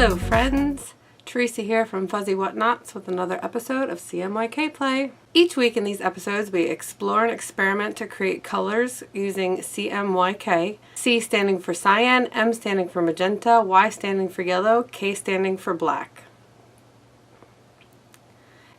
Hello friends! Teresa here from Fuzzy Whatnots with another episode of CMYK Play. Each week in these episodes we explore and experiment to create colors using CMYK, C standing for cyan, M standing for magenta, Y standing for yellow, K standing for black.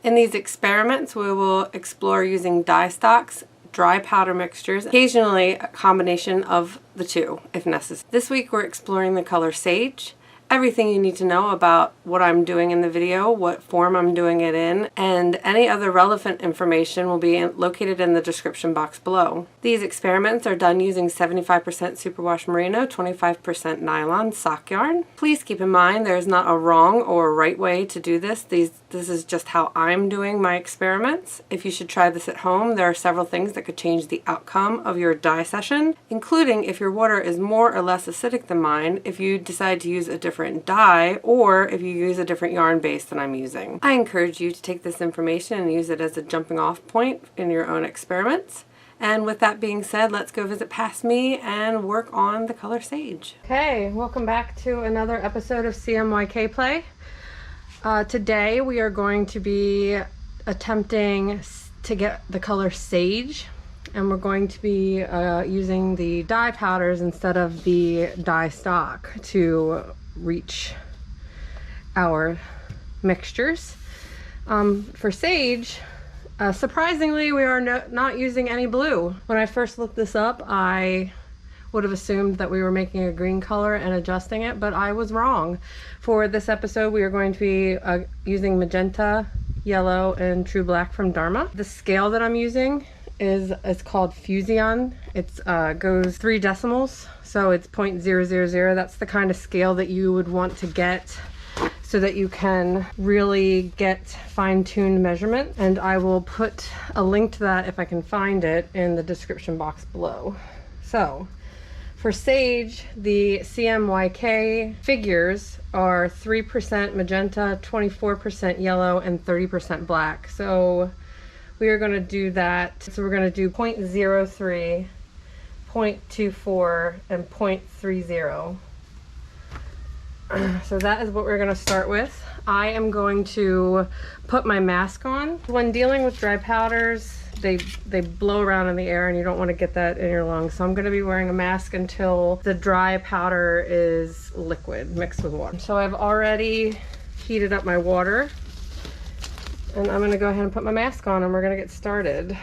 In these experiments we will explore using dye stocks, dry powder mixtures, occasionally a combination of the two if necessary. This week we're exploring the color sage, everything you need to know about what I'm doing in the video, what form I'm doing it in, and any other relevant information will be located in the description box below. These experiments are done using 75% superwash merino, 25% nylon sock yarn. Please keep in mind there is not a wrong or a right way to do this. This is just how I'm doing my experiments. If you should try this at home, there are several things that could change the outcome of your dye session, including if your water is more or less acidic than mine, if you decide to use a different dye, or if you use a different yarn base than I'm using. I encourage you to take this information and use it as a jumping off point in your own experiments. And with that being said, let's go visit past me and work on the color sage. Okay, welcome back to another episode of CMYK Play. Today we are going to be attempting to get the color sage, and we're going to be using the dye powders instead of the dye stock to reach our mixtures. For sage, surprisingly, we are not using any blue. When I first looked this up, I would have assumed that we were making a green color and adjusting it, but I was wrong. For this episode, we are going to be using magenta, yellow, and true black from Dharma. The scale that I'm using is called Fusion. It goes 3 decimals, so it's 0.000. That's the kind of scale that you would want to get so that you can really get fine-tuned measurement, and I will put a link to that if I can find it in the description box below. So for sage, the CMYK figures are 3% magenta, 24% yellow, and 30% black. So we are going to do that. So we're going to do 0.03, 0.24, and 0.30. So that is what we're going to start with. I am going to put my mask on. When dealing with dry powders, they blow around in the air and you don't want to get that in your lungs. So I'm going to be wearing a mask until the dry powder is liquid mixed with water. So I've already heated up my water, and I'm going to go ahead and put my mask on and we're going to get started.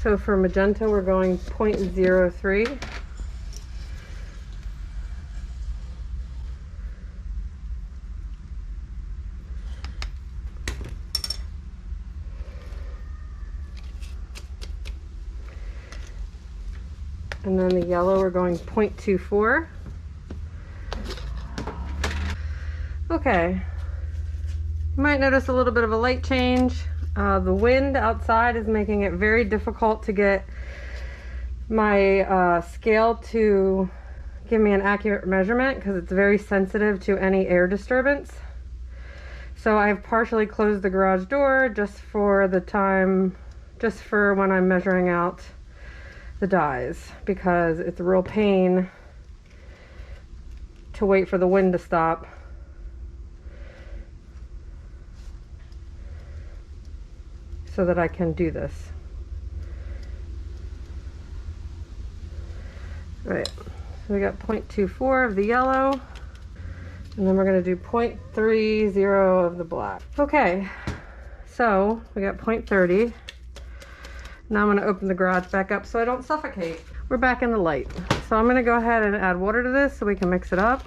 So for magenta, we're going 0.03. And then the yellow, we're going 0.24. Okay. You might notice a little bit of a light change. The wind outside is making it very difficult to get my scale to give me an accurate measurement because it's very sensitive to any air disturbance. So I've partially closed the garage door just for when I'm measuring out the dyes, because it's a real pain to wait for the wind to stop. So that I can do this. All right, so we got 0.24 of the yellow, and then we're going to do 0.30 of the black. Okay, so we got 0.30. Now I'm going to open the garage back up so I don't suffocate. We're back in the light. So I'm going to go ahead and add water to this so we can mix it up.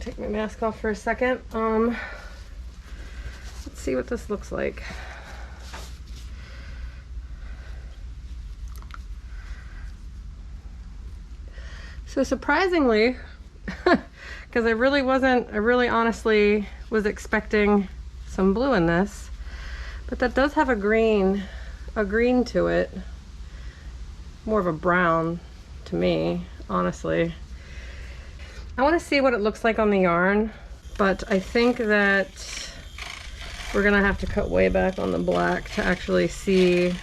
Take my mask off for a second. Let's see what this looks like. So surprisingly, because I really honestly was expecting some blue in this, but that does have a green to it, more of a brown to me, honestly. I want to see what it looks like on the yarn but I think that we're gonna have to cut way back on the black to actually see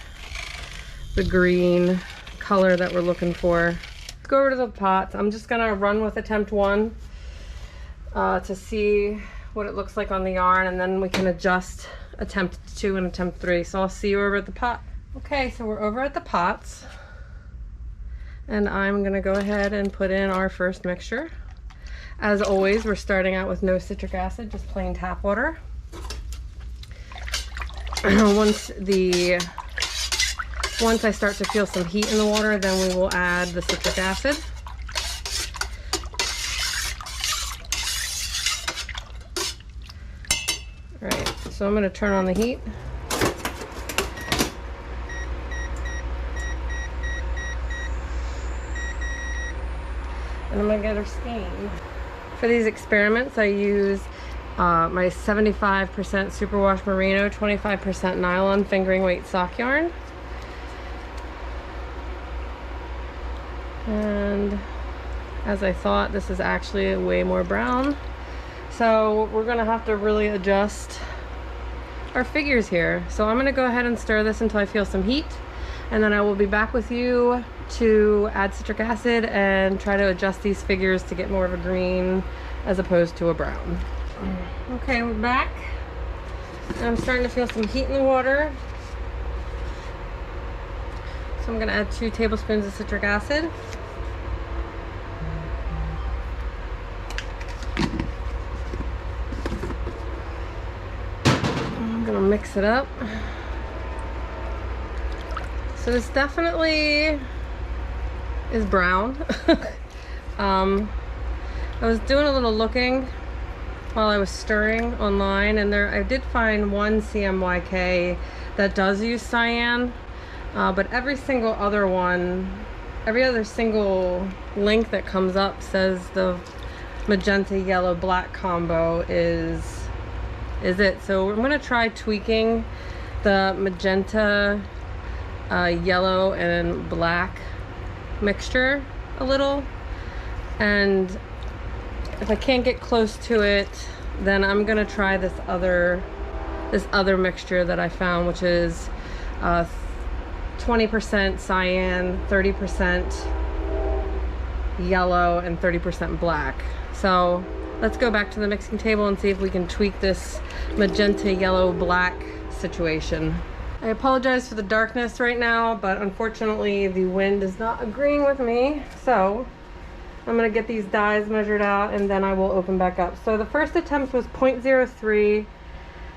the green color that we're looking for. Let's go over to the pots. I'm just gonna run with attempt 1 to see what it looks like on the yarn, and then we can adjust attempt 2 and attempt 3. So I'll see you over at the pot. Okay, so we're over at the pots, and I'm gonna go ahead and put in our first mixture. As always, we're starting out with no citric acid, just plain tap water. Once I start to feel some heat in the water, then we will add the citric acid. All right, so I'm going to turn on the heat. And I'm going to get her steam. For these experiments, I use my 75% superwash merino, 25% nylon fingering weight sock yarn. And as I thought, this is actually way more brown. So we're gonna have to really adjust our figures here. So I'm gonna go ahead and stir this until I feel some heat, and then I will be back with you to add citric acid and try to adjust these figures to get more of a green as opposed to a brown. Okay, we're back. I'm starting to feel some heat in the water. So I'm gonna add 2 tablespoons of citric acid. I'm gonna mix it up. So this definitely is brown. I was doing a little looking while I was stirring online, and I did find one CMYK that does use cyan. But every other single link that comes up says the magenta yellow black combo is it. So I'm gonna try tweaking the magenta yellow and black mixture a little, and if I can't get close to it, then I'm gonna try this other mixture that I found, which is 20% cyan, 30% yellow, and 30% black. So let's go back to the mixing table and see if we can tweak this magenta yellow black situation. I apologize for the darkness right now, but unfortunately the wind is not agreeing with me. So I'm gonna get these dyes measured out, and then I will open back up. So the first attempt was 0.03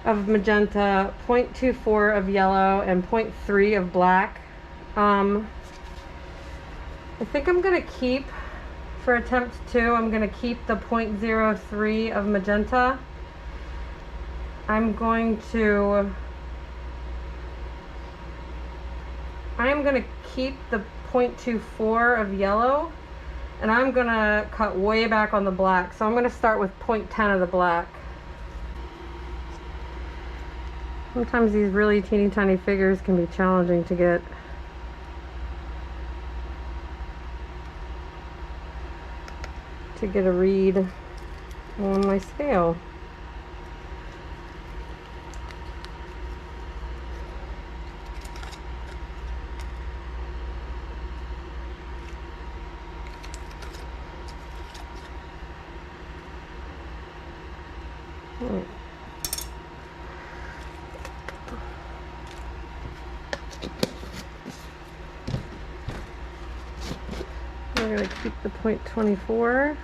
of magenta, 0.24 of yellow, and 0.3 of black. I think I'm gonna keep, for attempt 2, I'm gonna keep the 0.03 of magenta. I'm gonna keep the 0.24 of yellow, and I'm gonna cut way back on the black. So I'm gonna start with 0.10 of the black. Sometimes these really teeny tiny figures can be challenging to get. A read on my scale. We're going to keep the 0.24.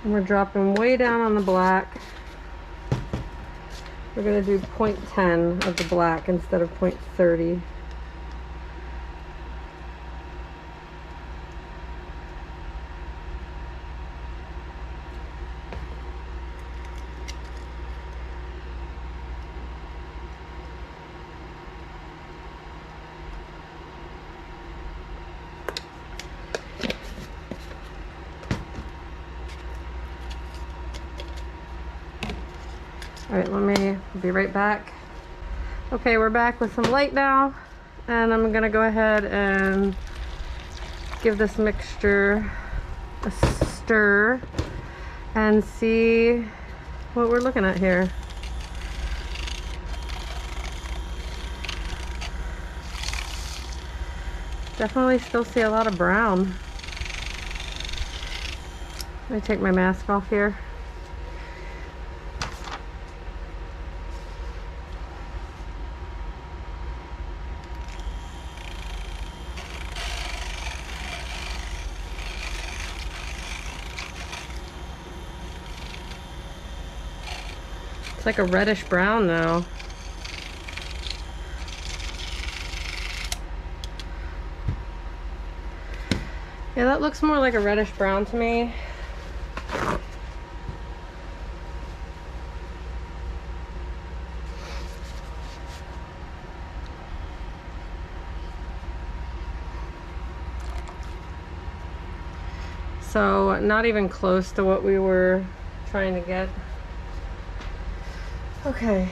And we're dropping way down on the black. We're going to do 0.10 of the black instead of 0.30. All right, let me be right back. Okay, we're back with some light now, and I'm gonna go ahead and give this mixture a stir and see what we're looking at here. Definitely still see a lot of brown. Let me take my mask off here. It's like a reddish brown now. Yeah, that looks more like a reddish brown to me. So not even close to what we were trying to get. Okay.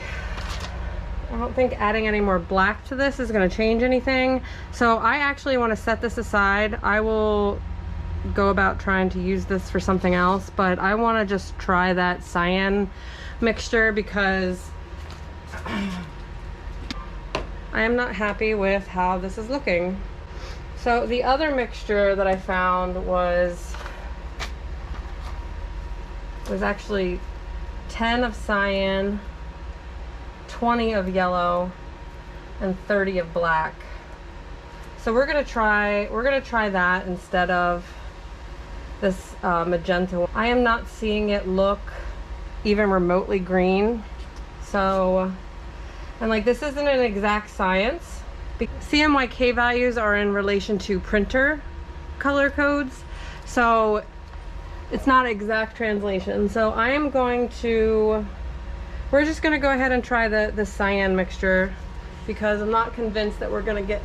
I don't think adding any more black to this is going to change anything. So I actually want to set this aside. I will go about trying to use this for something else, but I want to just try that cyan mixture because I am not happy with how this is looking. So the other mixture that I found was actually 10 of cyan, 20 of yellow, and 30 of black. So we're gonna try that instead of this magenta. I am not seeing it look even remotely green. So, and like this isn't an exact science. CMYK values are in relation to printer color codes. So it's not exact translation. So I am going to, we're just gonna go ahead and try the cyan mixture because I'm not convinced that we're gonna get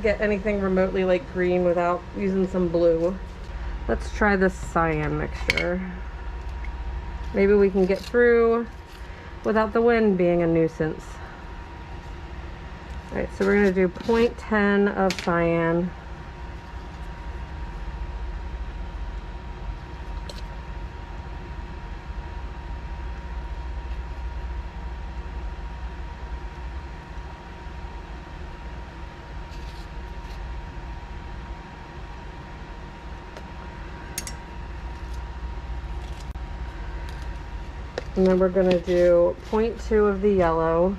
anything remotely like green without using some blue. Let's try this cyan mixture. Maybe we can get through without the wind being a nuisance. All right, so we're gonna do 0.10 of cyan. And then we're going to do 0.2 of the yellow.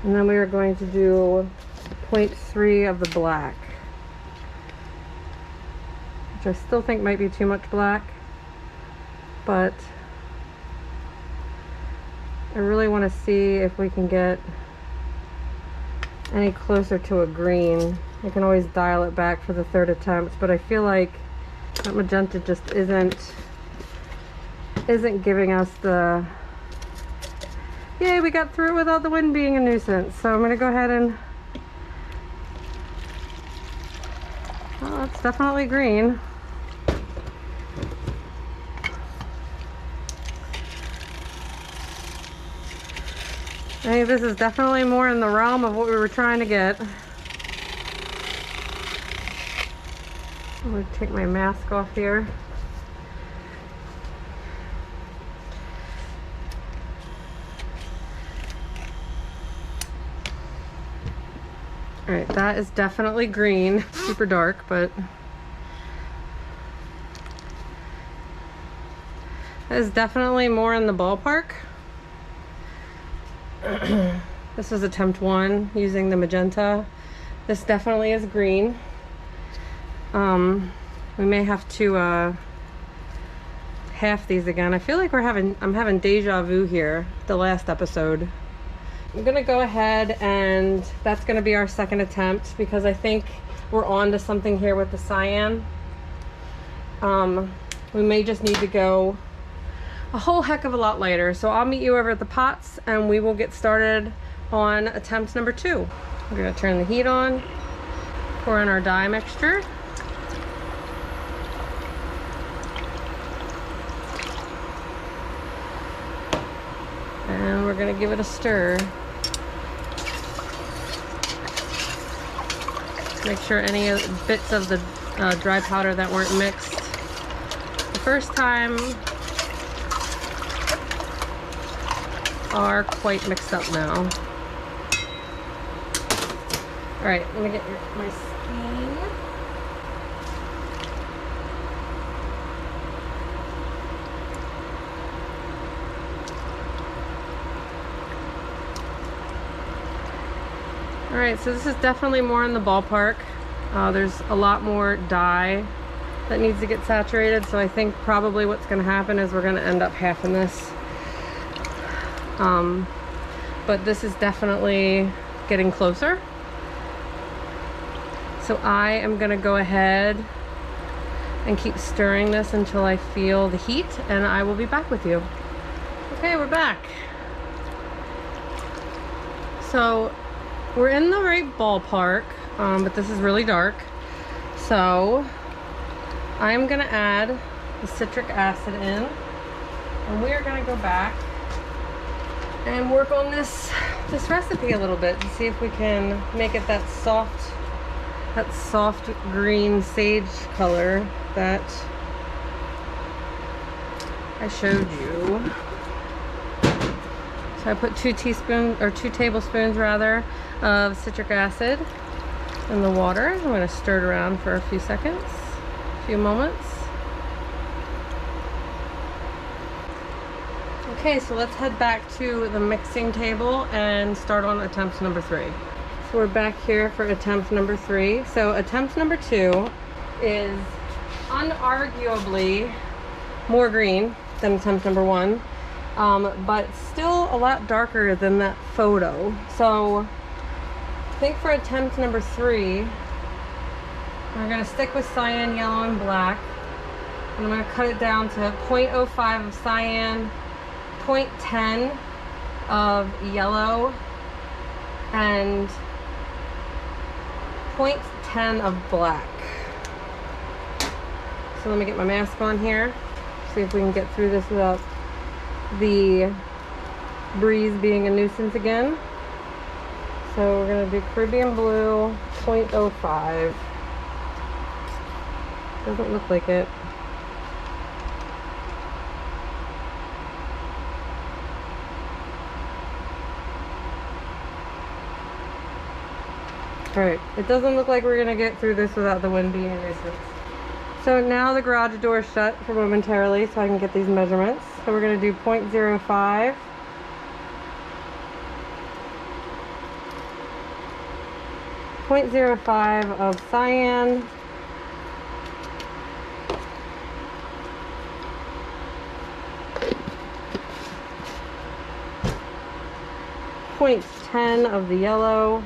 And then we are going to do 0.3 of the black, which I still think might be too much black, but I really want to see if we can get any closer to a green. I can always dial it back for the third attempt, but I feel like that magenta just isn't giving us the, yay, we got through it without the wind being a nuisance. So I'm going to go ahead and, oh, it's definitely green. I think this is definitely more in the realm of what we were trying to get. I'm going to take my mask off here. Alright, that is definitely green. Super dark, but that is definitely more in the ballpark. This was attempt 1 using the magenta. This definitely is green. We may have to half these again. I feel like I'm having deja vu here, the last episode. I'm gonna go ahead and that's gonna be our second attempt because I think we're on to something here with the cyan. We may just need to go a whole heck of a lot lighter. So I'll meet you over at the pots and we will get started on attempt number 2. We're gonna turn the heat on, pour in our dye mixture. And we're gonna give it a stir. Make sure any bits of the dry powder that weren't mixed the first time are quite mixed up now. All right, let me get my skein. All right, so this is definitely more in the ballpark. There's a lot more dye that needs to get saturated, so I think probably what's gonna happen is we're gonna end up halving this. But this is definitely getting closer. So I am gonna go ahead and keep stirring this until I feel the heat, and I will be back with you. Okay, we're back. So we're in the right ballpark, but this is really dark. So I'm gonna add the citric acid in, and we are gonna go back and work on this recipe a little bit to see if we can make it that soft green sage color that I showed you. So I put 2 tablespoons rather of citric acid in the water. I'm going to stir it around for a few seconds, a few moments. Okay, so let's head back to the mixing table and start on attempt number 3. So we're back here for attempt number 3. So attempt number 2 is unarguably more green than attempt number 1. But still a lot darker than that photo. So I think for attempt number 3, we're going to stick with cyan, yellow, and black. And I'm going to cut it down to 0.05 of cyan, 0.10 of yellow, and 0.10 of black. So let me get my mask on here, see if we can get through this without the breeze being a nuisance again. So we're going to do Caribbean blue, 0.05. Doesn't look like it. Alright, it doesn't look like we're going to get through this without the wind being a nuisance. So now the garage door is shut for momentarily so I can get these measurements. So we're going to do 0.05. 0.05 of cyan. 0.10 of the yellow.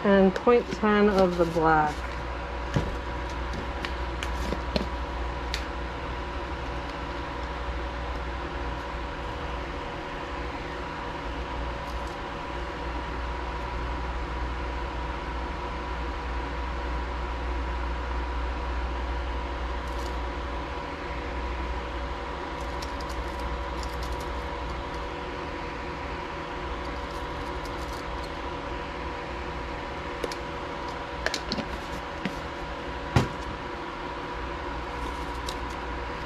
And 0.10 of the black.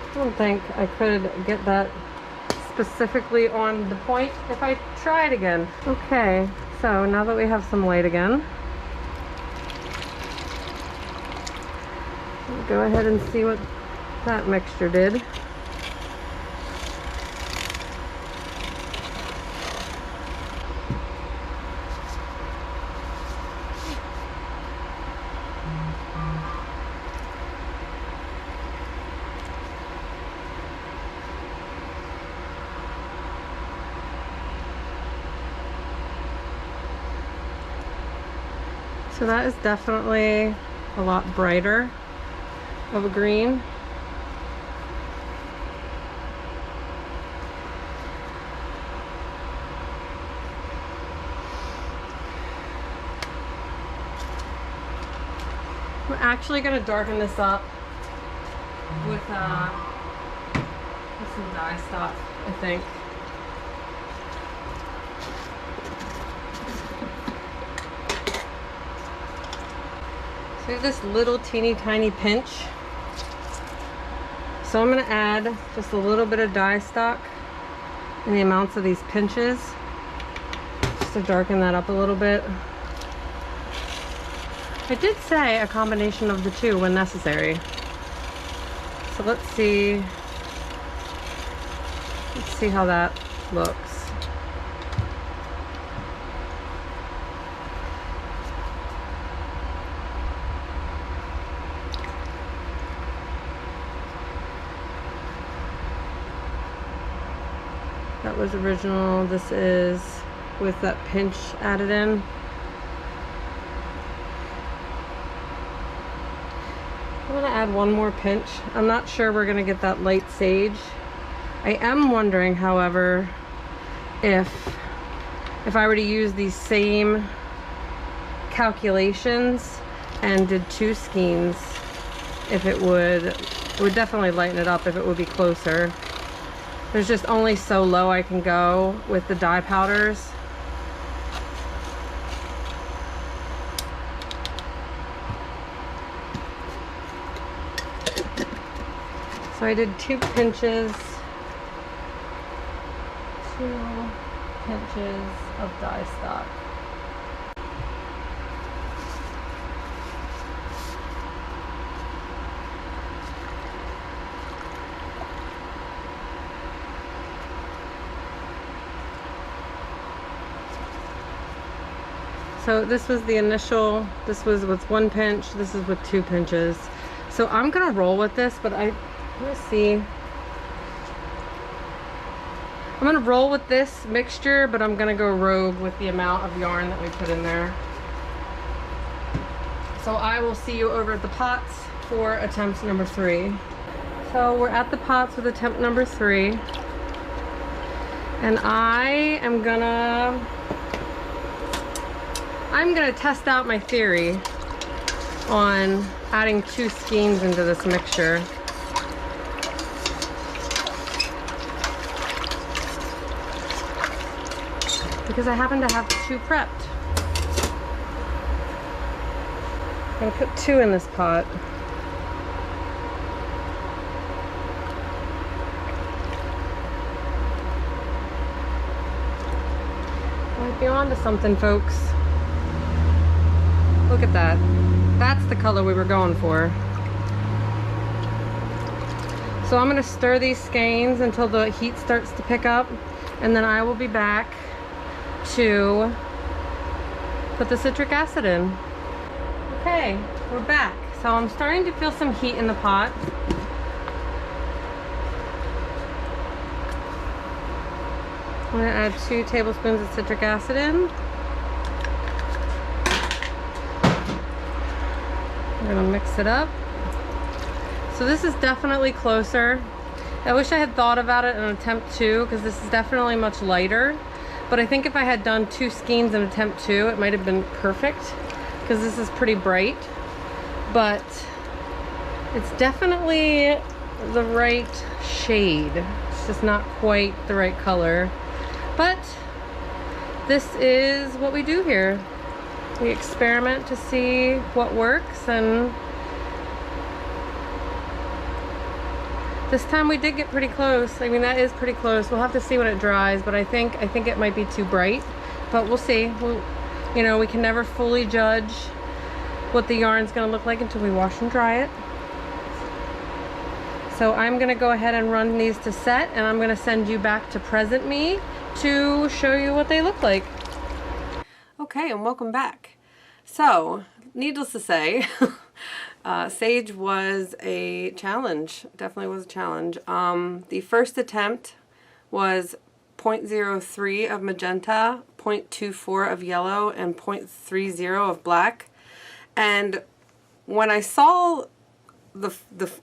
I don't think I could get that specifically on the point if I tried again. Okay, so now that we have some light again, we'll go ahead and see what that mixture did. So that is definitely a lot brighter of a green. I'm actually going to darken this up with some dye stock, I think. So I have this little teeny tiny pinch. So I'm going to add just a little bit of dye stock in the amounts of these pinches, just to darken that up a little bit. I did say a combination of the two when necessary. So let's see how that looks. That was original. This is with that pinch added in. I'm going to add one more pinch. I'm not sure we're going to get that light sage. I am wondering, however, if I were to use these same calculations and did 2 skeins, if it would definitely lighten it up if it would be closer. There's just only so low I can go with the dye powders. So I did 2 pinches of dye stock. So this was the initial, this was with 1 pinch, this is with 2 pinches. So I'm gonna roll with this, but let's see. I'm gonna roll with this mixture, but I'm gonna go rogue with the amount of yarn that we put in there. So I will see you over at the pots for attempt number 3. So we're at the pots with attempt number 3. And I'm gonna test out my theory on adding 2 skeins into this mixture. Because I happen to have 2 prepped. I'm gonna put 2 in this pot. Might be on to something, folks. Look at that. That's the color we were going for. So I'm gonna stir these skeins until the heat starts to pick up, and then I will be back to put the citric acid in. Okay, we're back. So I'm starting to feel some heat in the pot. I'm gonna add 2 tablespoons of citric acid in. I'm gonna mix it up. So this is definitely closer. I wish I had thought about it in attempt 2, because this is definitely much lighter. But I think if I had done 2 skeins in attempt 2, it might have been perfect, because this is pretty bright. But it's definitely the right shade. It's just not quite the right color. But this is what we do here. We experiment to see what works, and this time we did get pretty close. I mean, that is pretty close. We'll have to see when it dries, but I think it might be too bright, but we'll see. You know, we can never fully judge what the yarn's gonna look like until we wash and dry it. So I'm gonna go ahead and run these to set, and I'm gonna send you back to present me to show you what they look like. Okay, and welcome back. So, needless to say, sage was a challenge. Definitely was a challenge. The first attempt was 0.03 of magenta, 0.24 of yellow, and 0.30 of black. And when I saw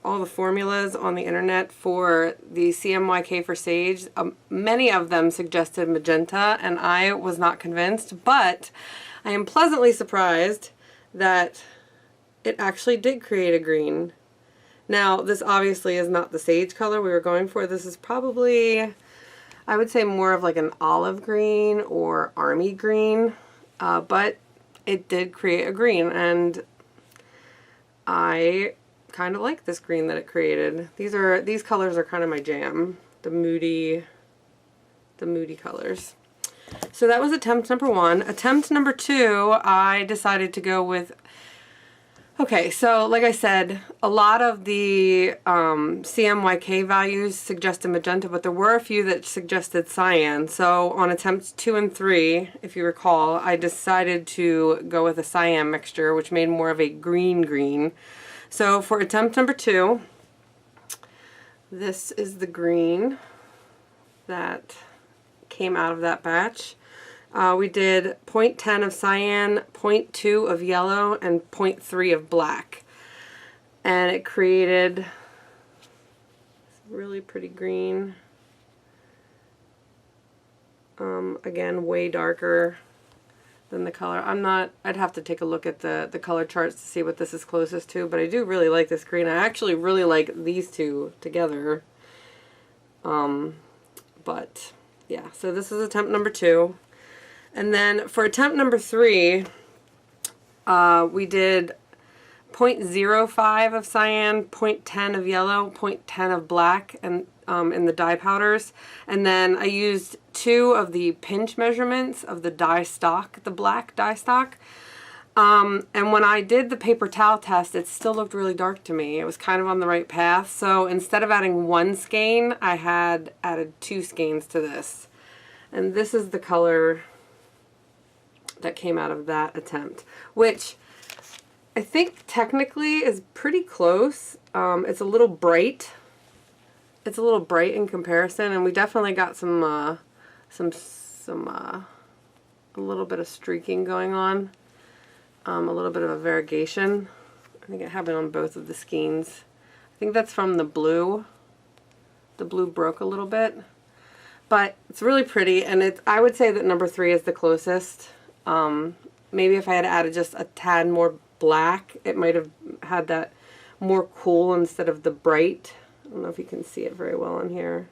all the formulas on the internet for the CMYK for sage, many of them suggested magenta, and I was not convinced, but I am pleasantly surprised that it actually did create a green. Now, this obviously is not the sage color we were going for. This is probably, I would say, more of like an olive green or army green, but it did create a green, and I kind of like this green that it created. These colors are kind of my jam. The moody colors. So that was attempt number 1. Attempt number 2, I decided to go with, okay, so like I said, a lot of the CMYK values suggested magenta, but there were a few that suggested cyan. So on attempts 2 and 3, if you recall, I decided to go with a cyan mixture, which made more of a green. So for attempt number 2, this is the green that came out of that batch. We did 0.10 of cyan, 0.2 of yellow, and 0.3 of black. And it created this really pretty green. Again, way darker than the color. I'd have to take a look at the color charts to see what this is closest to, but I do really like this green. I actually really like these two together. But yeah, so this is attempt number 2. And then for attempt number 3, we did 0.05 of cyan, 0.10 of yellow, 0.10 of black, and in the dye powders. And then I used 2 of the pinch measurements of the dye stock, the black dye stock. And when I did the paper towel test, it still looked really dark to me. It was kind of on the right path. So instead of adding 1 skein, I had added 2 skeins to this. And this is the color that came out of that attempt, which I think technically is pretty close. It's a little bright. It's a little bright in comparison, and we definitely got a little bit of streaking going on, a little bit of a variegation. I think it happened on both of the skeins. I think that's from the blue. The blue broke a little bit, but it's really pretty, and I would say that number 3 is the closest. Maybe if I had added just a tad more black, it might have had that more cool instead of the bright. I don't know if you can see it very well in here.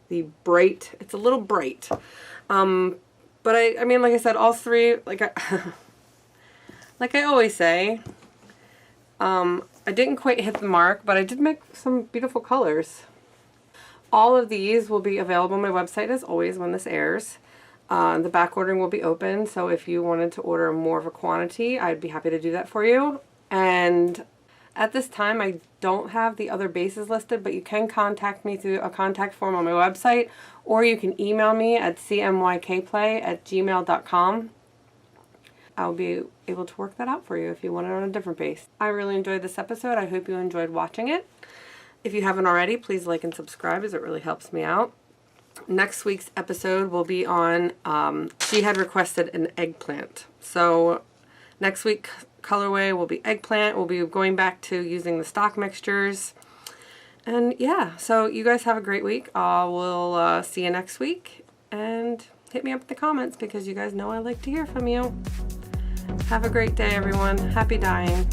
The bright, it's a little bright. But I mean, like I said, all 3, like I always say, I didn't quite hit the mark, but I did make some beautiful colors. All of these will be available on my website as always when this airs. The back ordering will be open, so if you wanted to order more of a quantity, I'd be happy to do that for you. And at this time, I don't have the other bases listed, but you can contact me through a contact form on my website, or you can email me at cmykplay@gmail.com. I'll be able to work that out for you if you want it on a different base. I really enjoyed this episode. I hope you enjoyed watching it. If you haven't already, please like and subscribe, as it really helps me out. Next week's episode will be on, she had requested an eggplant. So next week colorway will be eggplant. We'll be going back to using the stock mixtures. And yeah, so you guys have a great week. We'll see you next week. And hit me up in the comments because you guys know I like to hear from you. Have a great day, everyone. Happy dyeing.